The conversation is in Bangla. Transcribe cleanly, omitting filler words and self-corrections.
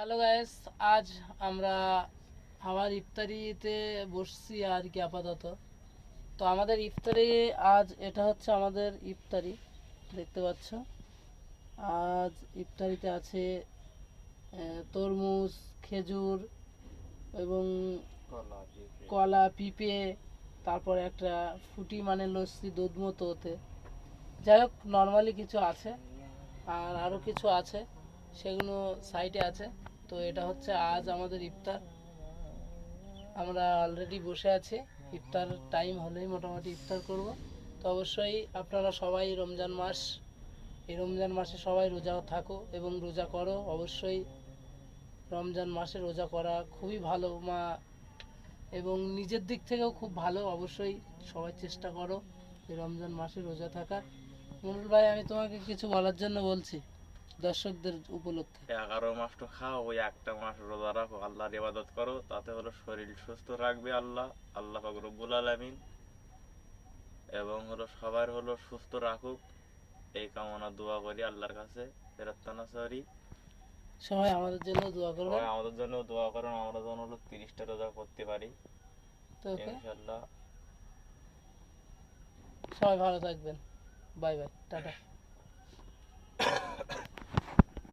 হ্যালো গাইস, আজ আমরা আমার ইফতারিতে বসছি আর কি আপাতত। তো আমাদের ইফতারি আজ এটা হচ্ছে আমাদের ইফতারি, দেখতে পাচ্ছ। আজ ইফতারিতে আছে তরমুজ, খেজুর এবং কলা, পিঁপে, তারপর একটা ফুটি মানে লস্যি, দুধ মতো ওতে। যাই হোক, নর্মালি কিছু আছে আর আরও কিছু আছে, সেগুলো সাইডে আছে। তো এটা হচ্ছে আজ আমাদের ইফতার। আমরা অলরেডি বসে আছি, ইফতার টাইম হলেই মোটামুটি ইফতার করব। তো অবশ্যই আপনারা সবাই রমজান মাস, এই রমজান মাসে সবাই রোজা থাকো এবং রোজা করো। অবশ্যই রমজান মাসে রোজা করা খুবই ভালো এবং নিজের দিক থেকেও খুব ভালো। অবশ্যই সবাই চেষ্টা করো এই রমজান মাসে রোজা থাকার। মনুল ভাই, আমি তোমাকে কিছু বলার জন্য বলছি দর্শকদের উপলক্ষে। 11 মাস তো খাও, ওই একটা মাস রোজা রাখো, আল্লাহর ইবাদত করো, তাতে হলো শরীর সুস্থ রাখবে আল্লাহ আল্লাহ পাক রব্বুল আলামিন, এবং হলো সবার হলো সুস্থ রাখুক, এই কামনা দোয়া করি আল্লাহর কাছে, প্রার্থনা করি। সবাই আমাদের জন্য দোয়া করবেন। সবাই আমাদের জন্য দোয়া করেন, আমরা যেন হলো 30টা রোজা করতে পারি তো ওকে, ইনশাল্লাহ। সবাই ভালো থাকবেন। Bye bye, tata.